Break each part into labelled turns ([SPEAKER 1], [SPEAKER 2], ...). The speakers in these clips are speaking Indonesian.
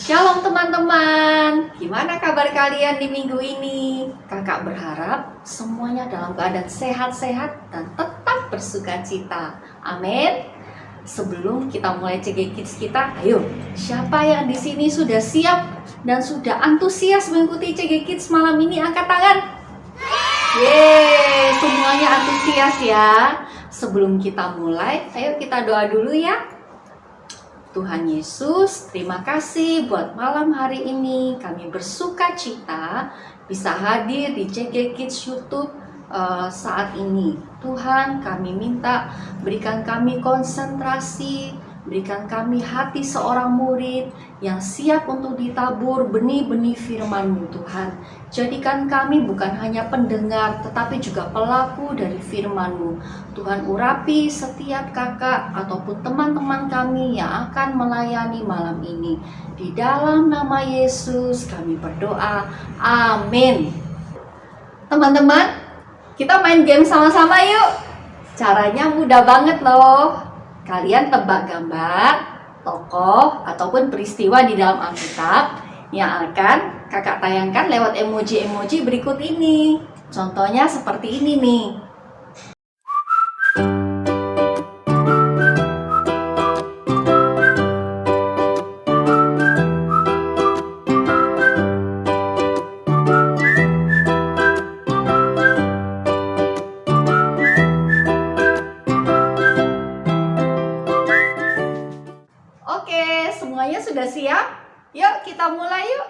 [SPEAKER 1] Shalom teman-teman, gimana kabar kalian di minggu ini? Kakak berharap semuanya dalam keadaan sehat-sehat dan tetap bersuka cita. Amin. Sebelum kita mulai CG Kids kita, ayo, siapa yang di sini sudah siap dan sudah antusias mengikuti CG Kids malam ini? Angkat tangan. Yeay, semuanya antusias ya. Sebelum kita mulai, ayo kita doa dulu ya. Tuhan Yesus, terima kasih buat malam hari ini. Kami bersuka cita bisa hadir di CG Kids YouTube saat ini. Tuhan, kami minta berikan kami konsentrasi, berikan kami hati seorang murid yang siap untuk ditabur benih-benih firman-Mu Tuhan. Jadikan kami bukan hanya pendengar tetapi juga pelaku dari firman-Mu. Tuhan, urapi setiap kakak ataupun teman-teman kami yang akan melayani malam ini. Di dalam nama Yesus kami berdoa. Amin. Teman-teman, kita main game sama-sama yuk. Caranya mudah banget loh. Kalian tebak gambar, tokoh, ataupun peristiwa di dalam Alkitab yang akan kakak tayangkan lewat emoji-emoji berikut ini. Contohnya seperti ini nih. Oke, semuanya sudah siap? Yuk kita mulai yuk.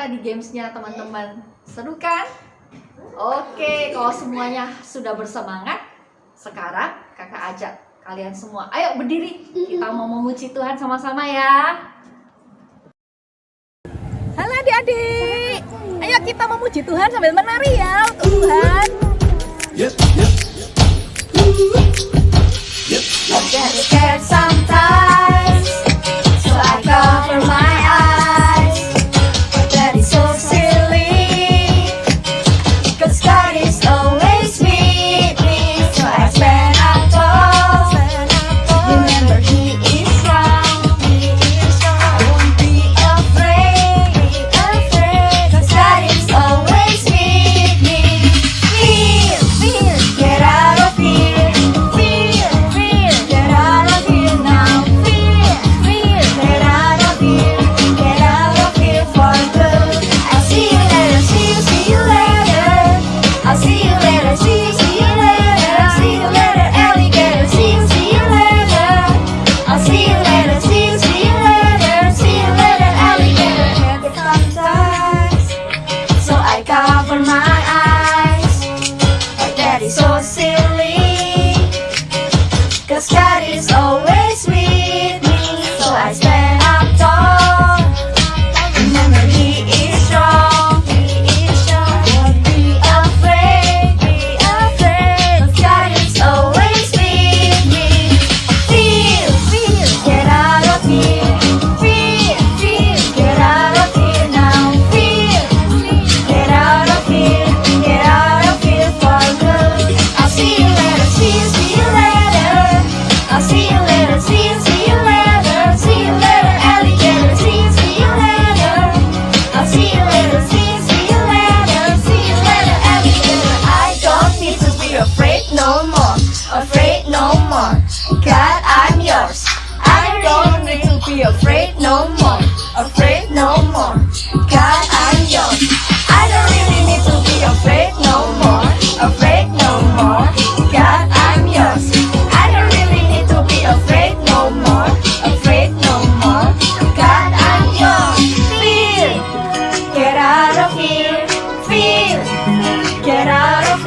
[SPEAKER 1] Di gamesnya teman-teman, seru kan? Oke, kalau semuanya sudah bersemangat, sekarang kakak ajak kalian semua, ayo berdiri, kita mau memuji Tuhan sama-sama ya.
[SPEAKER 2] Halo adik-adik, ayo kita memuji Tuhan sambil menari ya untuk Tuhan.
[SPEAKER 3] Get scared sometimes, so I cover my eyes. That is so silly.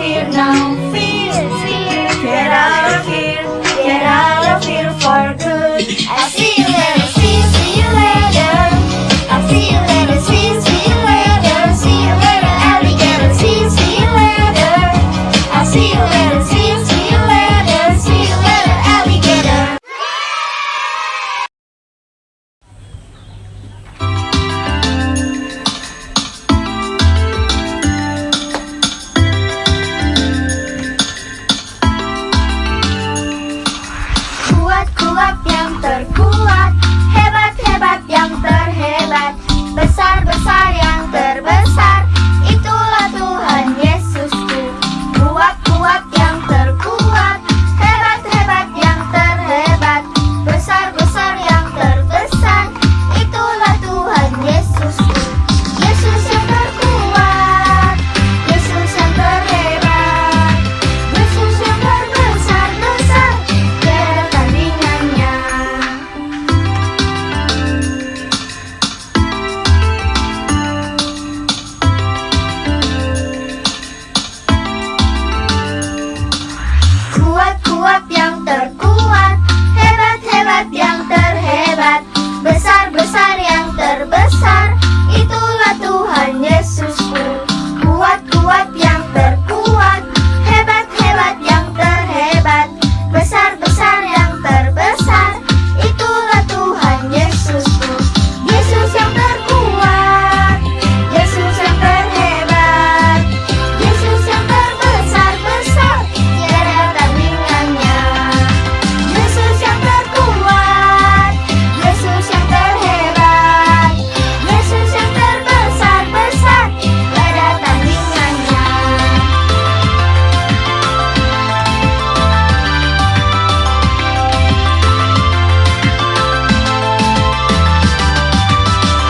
[SPEAKER 3] fear, no fear, fear. Get out of here, get out of here for good. I'll see you later, see you later. I'll see you later, see you later. See you later, alligator, see you later. I'll see you later, see you later. See you later, alligator. Kuat-kuat yang terkuat, hebat-hebat yang terhebat, besar-besar yang terbesar, itulah Tuhan Yesusku. Kuat-kuat yang terkuat, hebat-hebat yang terhebat, besar-besar yang terbesar, itulah Tuhan Yesusku. Yesus yang terkuat, Yesus yang terhebat, Yesus yang terbesar-besar, tiada tandingannya. Kuat-kuat yang terkuat, hebat-hebat yang terhebat, besar-besar yang terbesar, itulah Tuhan Yesusku. Kuat-kuat yang terkuat, hebat-hebat yang terhebat, besar-besar yang terbesar, itulah Tuhan Yesusku. Yesus yang terkuat, Yesus yang terhebat, Yesus yang terbesar-besar, tiada tandingannya. Yesus yang terkuat, Yesus yang terhebat, Yesus yang terbesar-besar, tiada tandingannya.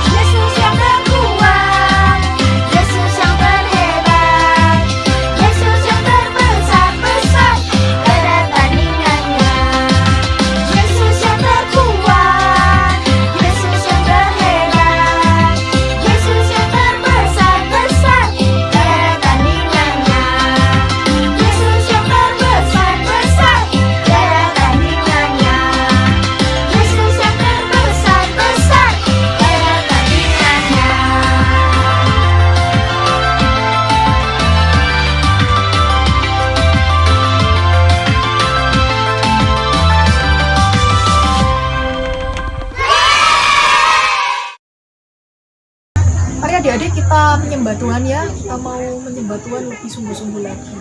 [SPEAKER 3] Yesus yang terkuat, Yesus yang terhebat, Yesus yang terbesar-besar, tiada tandingannya. Yesus yang terkuat, Yesus yang terhebat, Yesus yang terbesar-besar, tiada tandingannya. Yesus yang terbesar-besar, tiada tandingannya. Yesus yang terbesar-besar, tiada tandingannya.
[SPEAKER 2] Mari adik-adik kita menyembah Tuhan ya. Kita mau menyembah Tuhan lebih sungguh-sungguh lagi.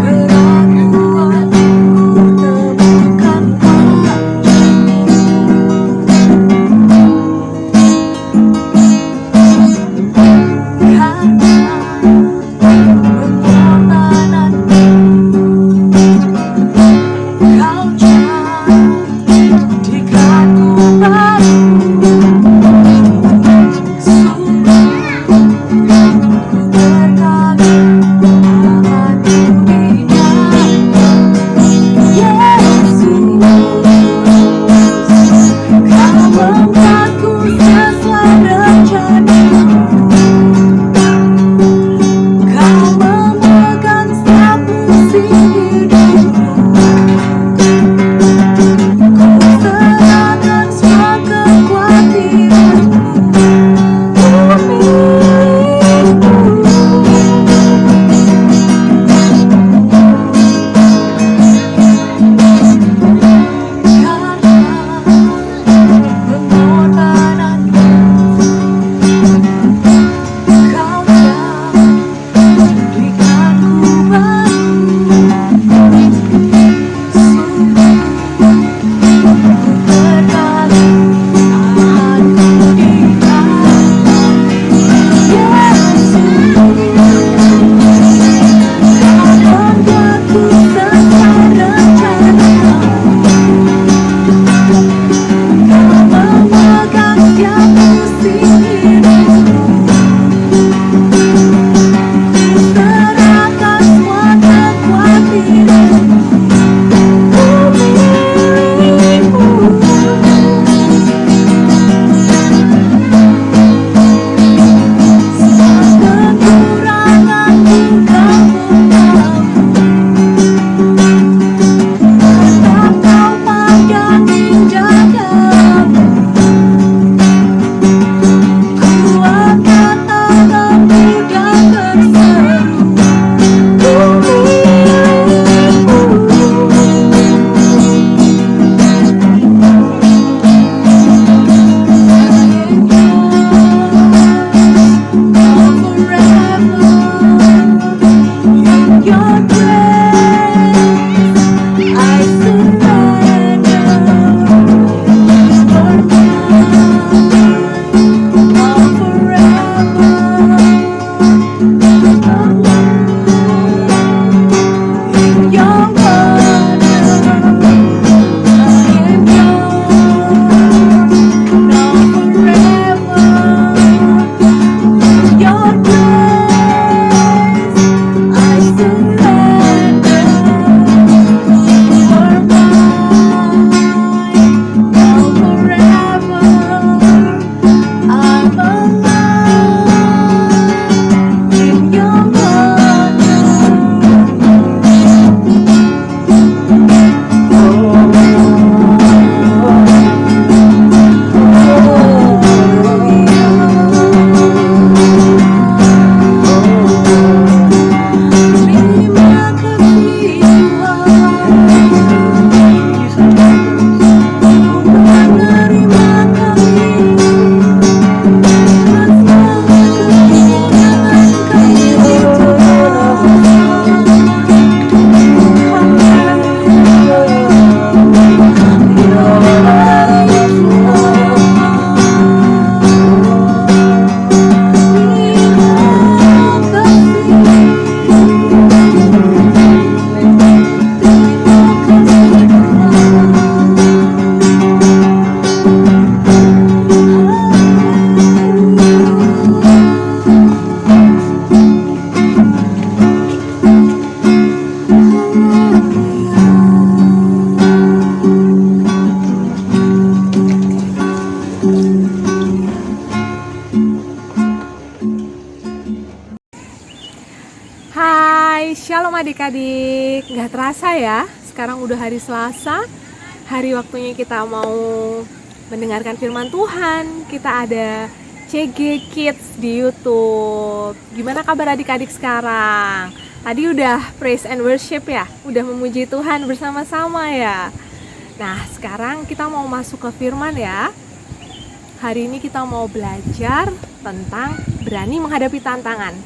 [SPEAKER 3] Keraguanku temukan
[SPEAKER 2] adik-adik, nggak terasa ya, sekarang udah hari Selasa, hari waktunya kita mau mendengarkan firman Tuhan. Kita ada CG Kids di YouTube. Gimana kabar adik-adik sekarang? Tadi udah praise and worship ya, udah memuji Tuhan bersama-sama ya. Nah, sekarang kita mau masuk ke firman ya. Hari ini kita mau belajar tentang berani menghadapi tantangan.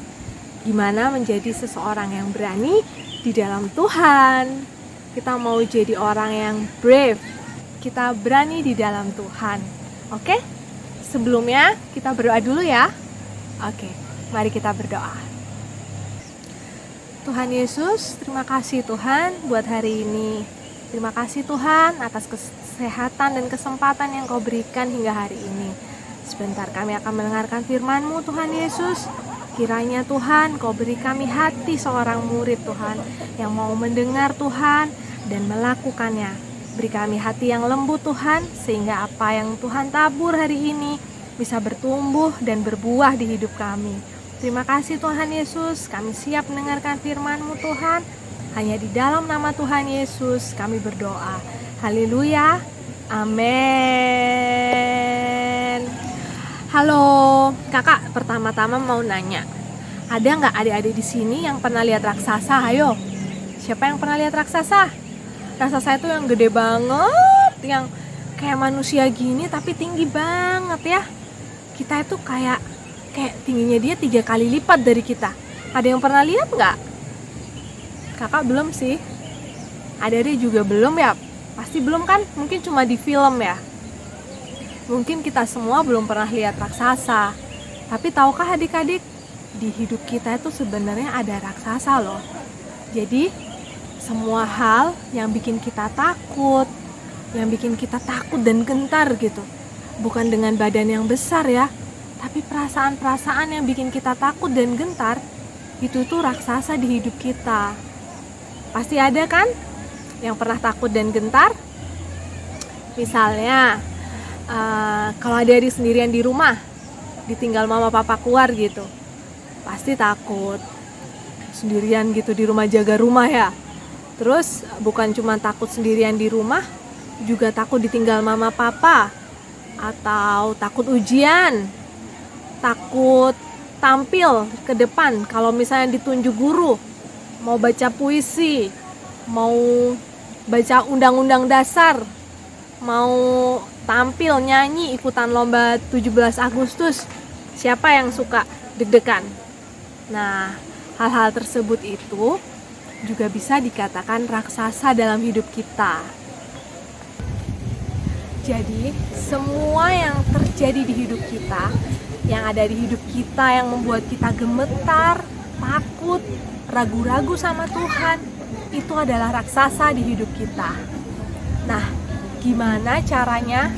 [SPEAKER 2] Gimana menjadi seseorang yang berani di dalam Tuhan. Kita mau jadi orang yang brave. Kita berani di dalam Tuhan. Oke? Sebelumnya kita berdoa dulu ya. Oke, mari kita berdoa. Tuhan Yesus, terima kasih Tuhan buat hari ini. Terima kasih Tuhan atas kesehatan dan kesempatan yang Kau berikan hingga hari ini. Sebentar kami akan mendengarkan firman-Mu Tuhan Yesus. Kiranya Tuhan Kau beri kami hati seorang murid Tuhan yang mau mendengar Tuhan dan melakukannya. Beri kami hati yang lembut Tuhan, sehingga apa yang Tuhan tabur hari ini bisa bertumbuh dan berbuah di hidup kami. Terima kasih Tuhan Yesus, kami siap mendengarkan firman-Mu Tuhan. Hanya di dalam nama Tuhan Yesus kami berdoa. Haleluya, amin. Halo, kakak pertama-tama mau nanya, ada nggak adik-adik di sini yang pernah lihat raksasa? Ayo, siapa yang pernah lihat raksasa? Raksasa itu yang gede banget, yang kayak manusia gini tapi tinggi banget ya. Kita itu kayak tingginya dia 3 kali lipat dari kita. Ada yang pernah lihat nggak? Kakak belum sih. Adik-adik juga belum ya? Pasti belum kan? Mungkin cuma di film ya. Mungkin kita semua belum pernah lihat raksasa. Tapi tahukah adik-adik, di hidup kita itu sebenarnya ada raksasa loh. Jadi semua hal yang bikin kita takut, dan gentar gitu, bukan dengan badan yang besar ya, tapi perasaan-perasaan yang bikin kita takut dan gentar, itu tuh raksasa di hidup kita. Pasti ada kan yang pernah takut dan gentar? Misalnya kalau adik-adik sendirian di rumah, ditinggal mama papa keluar gitu, pasti takut sendirian gitu di rumah, jaga rumah ya. Terus bukan cuma takut sendirian di rumah, juga takut ditinggal mama papa, atau takut ujian, takut tampil ke depan kalau misalnya ditunjuk guru, mau baca puisi, mau baca undang-undang dasar, mau tampil nyanyi ikutan lomba 17 Agustus. Siapa yang suka deg-degan? Nah, hal-hal tersebut itu juga bisa dikatakan raksasa dalam hidup kita. Jadi, semua yang terjadi di hidup kita, yang ada di hidup kita yang membuat kita gemetar, takut, ragu-ragu sama Tuhan, itu adalah raksasa di hidup kita. Nah, gimana caranya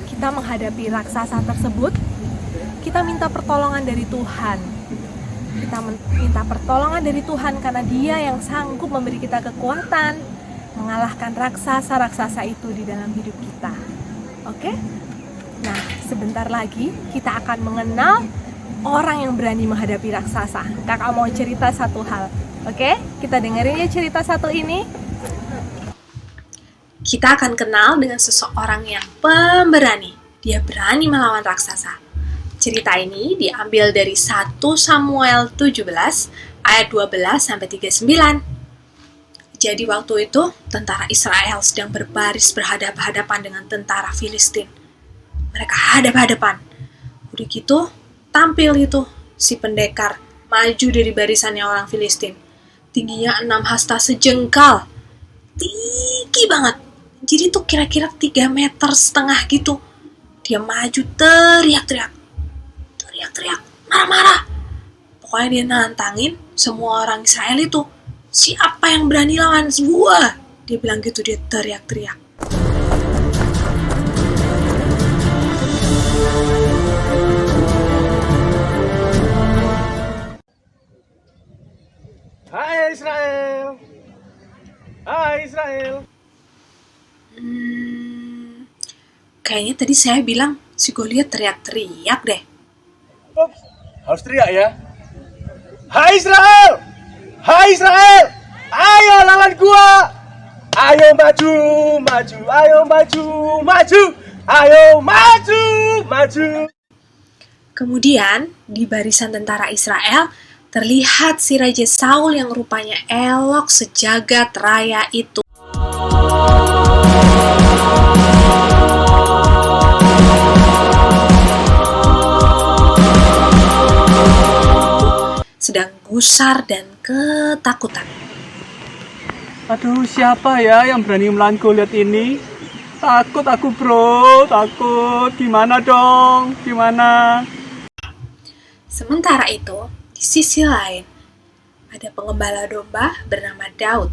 [SPEAKER 2] kita menghadapi raksasa tersebut? Kita minta pertolongan dari Tuhan. Kita minta pertolongan dari Tuhan karena Dia yang sanggup memberi kita kekuatan mengalahkan raksasa-raksasa itu di dalam hidup kita. Oke? Nah, sebentar lagi kita akan mengenal orang yang berani menghadapi raksasa. Kakak mau cerita satu hal. Oke? Kita dengerin ya cerita satu ini.
[SPEAKER 4] Kita akan kenal dengan seseorang yang pemberani. Dia berani melawan raksasa. Cerita ini diambil dari 1 Samuel 17 ayat 12-39. Jadi waktu itu tentara Israel sedang berbaris berhadapan-hadapan dengan tentara Filistin. Mereka hadap-hadapan. Udah gitu tampil itu si pendekar maju dari barisannya orang Filistin. Tingginya 6 hasta sejengkal. Tinggi banget. Jadi tuh kira-kira 3,5 meter gitu. Dia maju teriak-teriak, marah-marah. Pokoknya dia nantangin semua orang Israel itu. Siapa yang berani lawan gua? Dia bilang gitu, dia teriak-teriak.
[SPEAKER 5] Hai Israel. Hai Israel.
[SPEAKER 4] Kayaknya tadi saya bilang si Goliat teriak-teriak deh.
[SPEAKER 5] Ups, harus teriak ya. Hai Israel. Hai Israel. Ayo lawan gua. Ayo maju, maju, ayo maju, maju. Ayo maju, maju.
[SPEAKER 4] Kemudian, di barisan tentara Israel, terlihat si Raja Saul yang rupanya elok sejagat raya itu. Sedang gusar dan ketakutan.
[SPEAKER 6] Aduh, siapa ya yang berani melawan Goliat ini? Takut aku, bro, takut. Gimana dong? Gimana?
[SPEAKER 4] Sementara itu, di sisi lain, ada pengembala domba bernama Daud.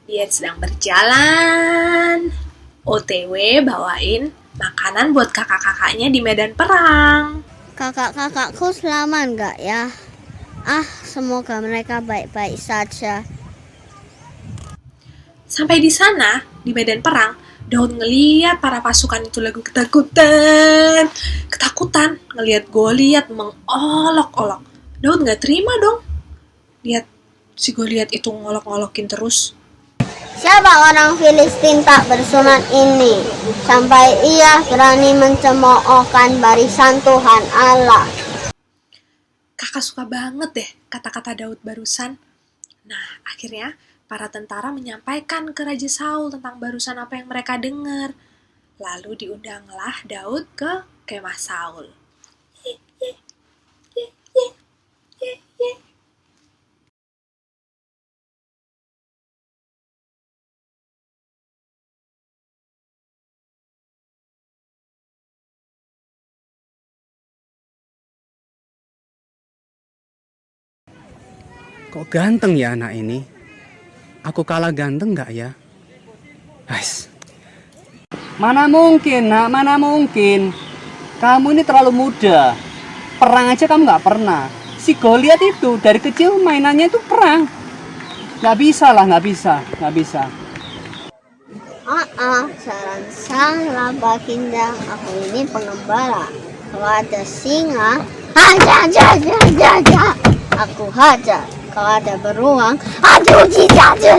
[SPEAKER 4] Dia sedang berjalan, OTW bawain makanan buat kakak-kakaknya di medan perang.
[SPEAKER 3] Kakak-kakakku selamat nggak ya? Semoga mereka baik-baik saja.
[SPEAKER 4] Sampai di sana, di medan perang, Daud ngeliat para pasukan itu lagi ketakutan ngeliat Goliat mengolok-olok. Daud nggak terima dong, lihat si Goliat itu ngolok-ngolokin terus.
[SPEAKER 3] Siapa orang Filistin tak bersunat ini sampai ia berani mencemoohkan barisan Tuhan Allah?
[SPEAKER 4] Kakak suka banget deh kata-kata Daud barusan. Nah, akhirnya para tentara menyampaikan ke Raja Saul tentang barusan apa yang mereka dengar. Lalu diundanglah Daud ke kemah Saul.
[SPEAKER 6] Kok ganteng ya anak ini? Aku kalah ganteng nggak ya? Guys, mana mungkin, nak? Mana mungkin? Kamu ini terlalu muda. Perang aja kamu nggak pernah. Si Goliat itu dari kecil mainannya itu perang. Nggak bisa lah, nggak bisa.
[SPEAKER 3] Saran salah Baginda, aku ini pengembala. Kalau ada singa, hajar. Aku hajar. Kalau ada beruang, jajar.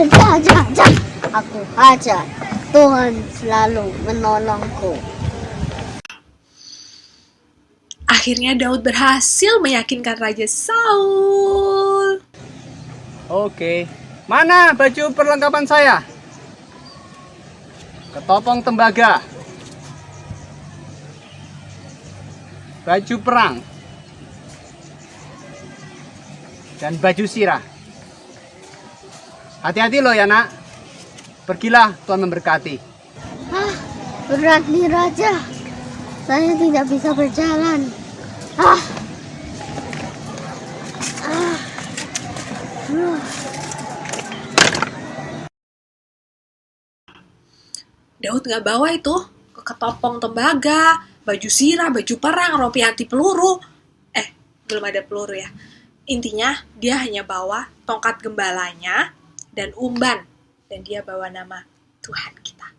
[SPEAKER 3] Aku hajar. Tuhan selalu menolongku.
[SPEAKER 4] Akhirnya Daud berhasil meyakinkan Raja Saul.
[SPEAKER 6] Oke, mana baju perlengkapan saya? Ketopong tembaga, baju perang, dan baju sirah. Hati-hati loh ya nak. Pergilah, Tuhan memberkati.
[SPEAKER 3] Berat nih Raja. Saya tidak bisa berjalan.
[SPEAKER 4] Daud nggak bawa itu ketopong tembaga, baju sirah, baju perang, rompi anti peluru. Belum ada peluru ya. Intinya dia hanya bawa tongkat gembalanya dan umban. Dan dia bawa nama Tuhan kita.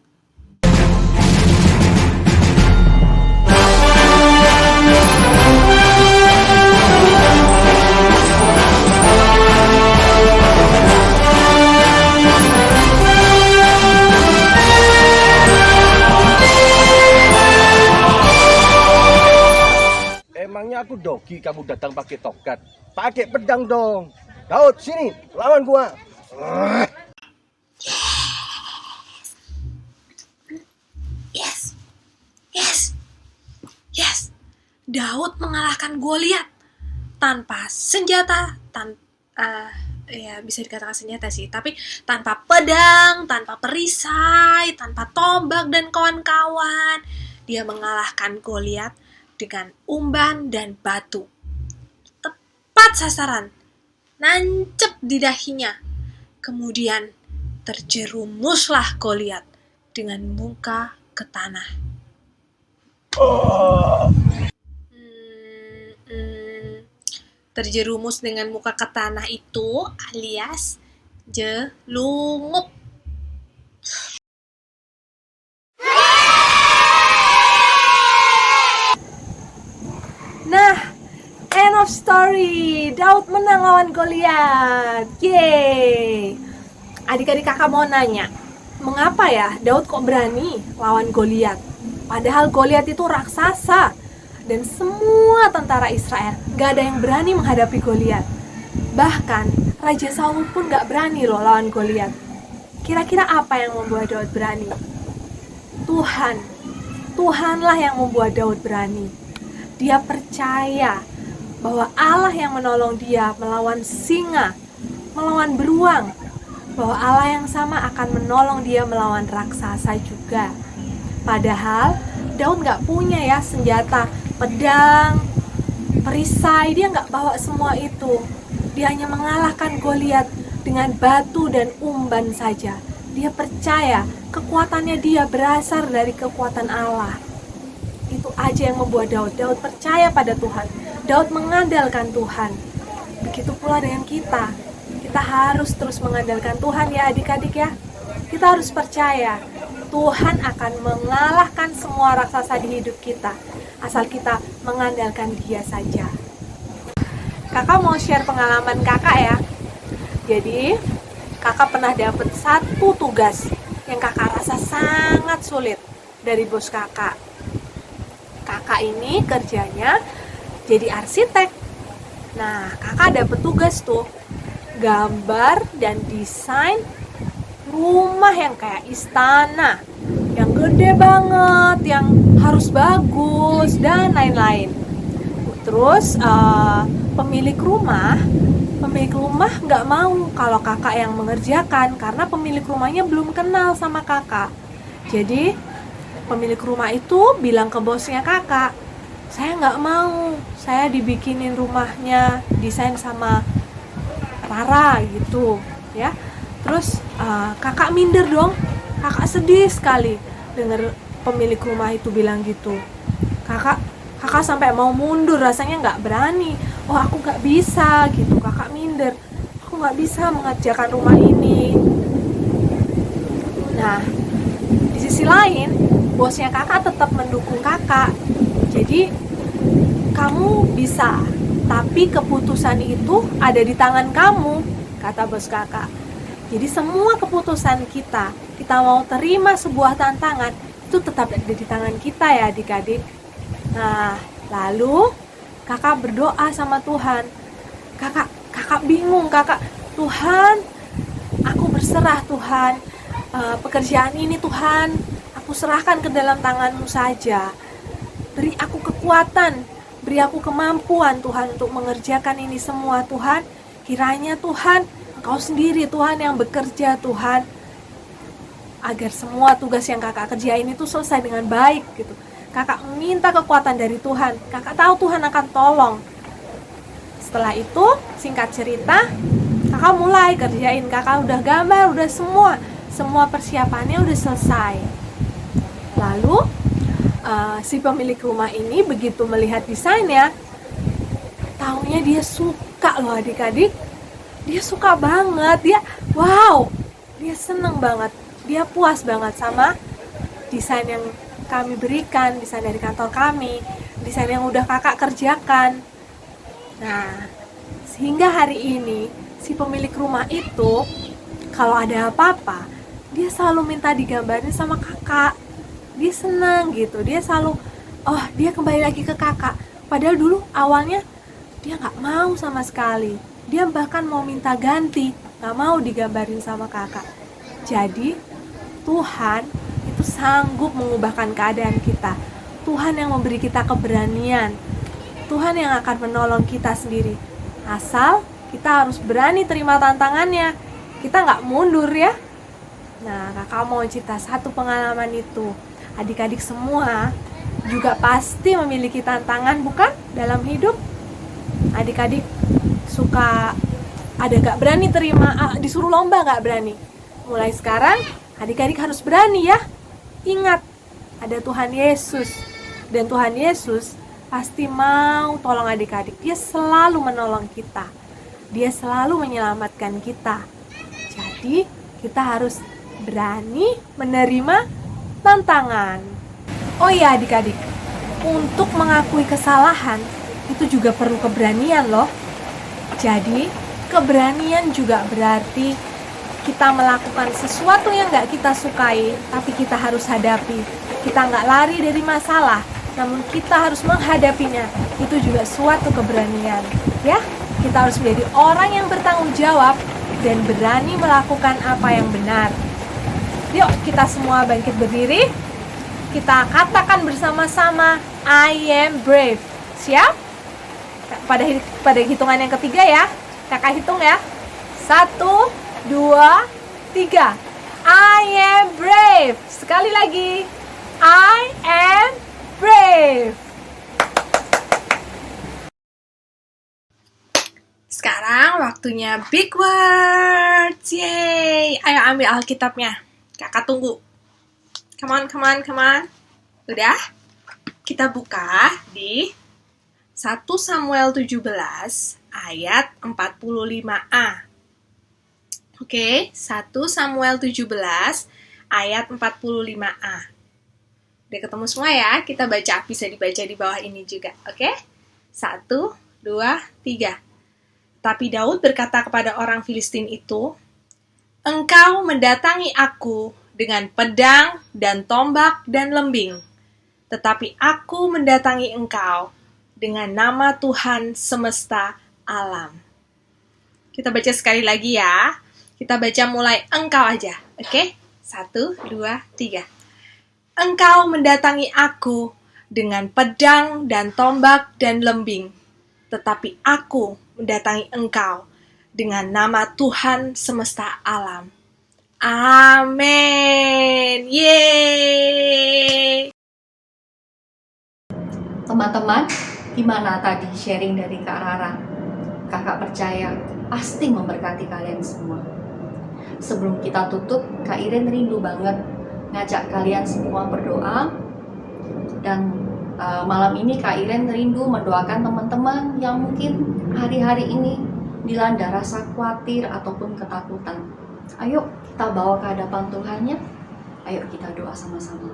[SPEAKER 5] Emangnya aku dogi kamu datang pakai tongkat? Pakai pedang dong. Daud, sini, lawan gua.
[SPEAKER 4] Yes. Daud mengalahkan Goliat tanpa senjata, bisa dikatakan senjata sih, tapi tanpa pedang, tanpa perisai, tanpa tombak dan kawan-kawan. Dia mengalahkan Goliat dengan umban dan batu. Tepat sasaran, nancep di dahinya. Kemudian terjerumuslah Goliat dengan muka ke tanah. Terjerumus dengan muka ke tanah itu alias jelungup.
[SPEAKER 2] Nah, end of story. Daud menang lawan Goliat. Yeay. Adik-adik kakak mau nanya, mengapa ya Daud kok berani lawan Goliat? Padahal Goliat itu raksasa dan semua tentara Israel gak ada yang berani menghadapi Goliat. Bahkan Raja Saul pun gak berani loh lawan Goliat. Kira-kira apa yang membuat Daud berani? Tuhanlah yang membuat Daud berani. Dia percaya bahwa Allah yang menolong dia melawan singa, melawan beruang, bahwa Allah yang sama akan menolong dia melawan raksasa juga. Padahal Daud gak punya ya senjata, pedang, perisai, dia gak bawa semua itu. Dia hanya mengalahkan Goliat dengan batu dan umban saja. Dia percaya kekuatannya dia berasal dari kekuatan Allah. Itu aja yang membuat Daud percaya pada Tuhan. Daud mengandalkan Tuhan. Begitu pula dengan kita. Kita harus terus mengandalkan Tuhan ya adik-adik ya. Kita harus percaya Tuhan akan mengalahkan semua raksasa di hidup kita, asal kita mengandalkan Dia saja. Kakak mau share pengalaman kakak ya. Jadi kakak pernah dapat satu tugas yang kakak rasa sangat sulit dari bos kakak. Kakak ini kerjanya jadi arsitek. Nah, kakak dapat tugas tuh gambar dan desain rumah yang kayak istana, yang gede banget, yang harus bagus dan lain-lain. Terus pemilik rumah nggak mau kalau kakak yang mengerjakan karena pemilik rumahnya belum kenal sama kakak. Jadi pemilik rumah itu bilang ke bosnya kakak, saya nggak mau, saya dibikinin rumahnya desain sama Rara gitu ya. Terus kakak minder dong, kakak sedih sekali dengar pemilik rumah itu bilang gitu. Kakak sampai mau mundur, rasanya nggak berani. Oh aku nggak bisa gitu, kakak minder. Aku nggak bisa mengerjakan rumah ini. Nah, di sisi lain, bosnya kakak tetap mendukung kakak. Jadi kamu bisa, tapi keputusan itu ada di tangan kamu, kata bos kakak. Jadi semua keputusan kita mau terima sebuah tantangan, itu tetap ada di tangan kita ya adik-adik. Nah, lalu kakak berdoa sama Tuhan. Kakak bingung, Tuhan, aku berserah Tuhan. Pekerjaan ini Tuhan, aku serahkan ke dalam tangan-Mu saja. Beri aku kekuatan, beri aku kemampuan Tuhan untuk mengerjakan ini semua Tuhan. Kiranya Tuhan, Engkau sendiri Tuhan yang bekerja Tuhan, agar semua tugas yang kakak kerjain itu selesai dengan baik gitu. Kakak minta kekuatan dari Tuhan. Kakak tahu Tuhan akan tolong. Setelah itu, singkat cerita, kakak mulai kerjain. Kakak udah gambar, udah semua persiapannya udah selesai. Lalu si pemilik rumah ini begitu melihat desainnya, taunya dia suka loh adik-adik. Dia suka banget, dia seneng banget, dia puas banget sama desain yang kami berikan, desain dari kantor kami, desain yang udah kakak kerjakan. Nah, sehingga hari ini si pemilik rumah itu kalau ada apa-apa, dia selalu minta digambarin sama kakak. Dia senang gitu, dia selalu, dia kembali lagi ke kakak. Padahal dulu awalnya dia gak mau sama sekali. Dia bahkan mau minta ganti, gak mau digambarin sama kakak. Jadi Tuhan itu sanggup mengubahkan keadaan kita. Tuhan yang memberi kita keberanian. Tuhan yang akan menolong kita sendiri. Asal kita harus berani terima tantangannya. Kita gak mundur ya. Nah, kakak mau cerita satu pengalaman itu. Adik-adik semua juga pasti memiliki tantangan, bukan? Dalam hidup adik-adik suka ada gak berani terima, disuruh lomba gak berani. Mulai sekarang adik-adik harus berani ya. Ingat, ada Tuhan Yesus. Dan Tuhan Yesus pasti mau tolong adik-adik. Dia selalu menolong kita. Dia selalu menyelamatkan kita. Jadi kita harus berani menerima tantangan. Oh iya adik-adik, untuk mengakui kesalahan itu juga perlu keberanian loh. Jadi, keberanian juga berarti kita melakukan sesuatu yang nggak kita sukai, tapi kita harus hadapi. Kita nggak lari dari masalah, namun kita harus menghadapinya. Itu juga suatu keberanian. Ya, kita harus menjadi orang yang bertanggung jawab dan berani melakukan apa yang benar. Yuk, kita semua bangkit berdiri. Kita katakan bersama-sama, I am brave. Siap? Pada hitungan yang ketiga ya, kakak hitung ya. 1, 2, 3. I am brave. Sekali lagi, I am brave.
[SPEAKER 4] Sekarang waktunya big words. Yeay. Ayo ambil Alkitabnya. Kakak tunggu. Come on, come on, come on. Udah? Kita buka di 1 Samuel 17 ayat 45a. Oke, 1 Samuel 17 ayat 45a. Udah ketemu semua ya? Kita baca, bisa dibaca di bawah ini juga. Oke? 1, 2, 3. Tapi Daud berkata kepada orang Filistin itu, "Engkau mendatangi aku dengan pedang dan tombak dan lembing, tetapi aku mendatangi engkau dengan nama Tuhan semesta alam." Kita baca sekali lagi ya. Kita baca mulai engkau aja. Oke? 1, 2, 3. Engkau mendatangi aku dengan pedang dan tombak dan lembing, tetapi aku mendatangi engkau dengan nama Tuhan semesta alam. Amin. Yeay.
[SPEAKER 1] Teman-teman, gimana tadi sharing dari Kak Rara? Kakak percaya pasti memberkati kalian semua. Sebelum kita tutup, Kak Iren rindu banget ngajak kalian semua berdoa. Dan malam ini Kak Iren rindu mendoakan teman-teman yang mungkin hari-hari ini dilanda rasa khawatir ataupun ketakutan. Ayo kita bawa ke hadapan Tuhan ya. Ayo kita doa sama-sama.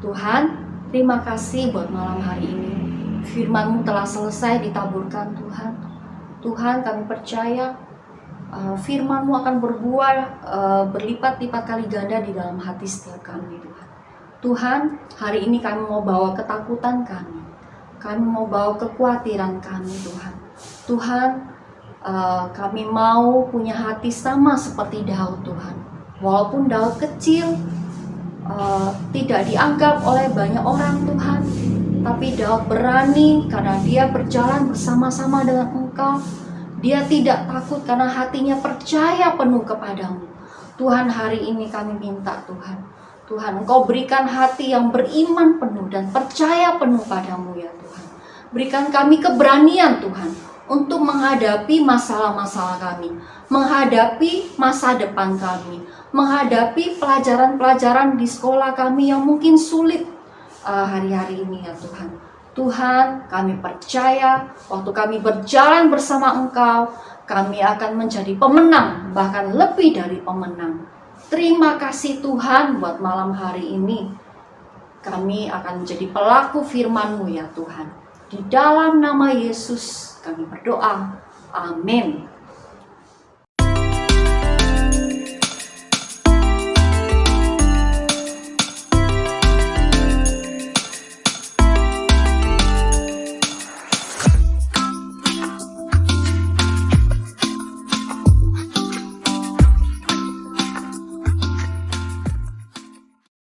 [SPEAKER 1] Tuhan, terima kasih buat malam hari ini. Firman-Mu telah selesai ditaburkan Tuhan. Tuhan, kami percaya Firman-Mu akan berbuah berlipat-lipat kali ganda di dalam hati setiap kami, Tuhan. Tuhan, hari ini kami mau bawa ketakutan kami. Kami mau bawa kekhawatiran kami, Tuhan. Tuhan, kami mau punya hati sama seperti Daud, Tuhan. Walaupun Daud kecil, tidak dianggap oleh banyak orang, Tuhan. Tapi Daud berani karena dia berjalan bersama-sama dengan Engkau. Dia tidak takut karena hatinya percaya penuh kepadamu. Tuhan, hari ini kami minta Tuhan. Tuhan, Engkau berikan hati yang beriman penuh dan percaya penuh padamu ya Tuhan. Berikan kami keberanian Tuhan untuk menghadapi masalah-masalah kami. Menghadapi masa depan kami. Menghadapi pelajaran-pelajaran di sekolah kami yang mungkin sulit hari-hari ini ya Tuhan. Tuhan, kami percaya waktu kami berjalan bersama Engkau, kami akan menjadi pemenang, bahkan lebih dari pemenang. Terima kasih Tuhan buat malam hari ini. Kami akan menjadi pelaku firman-Mu ya Tuhan. Di dalam nama Yesus kami berdoa. Amin.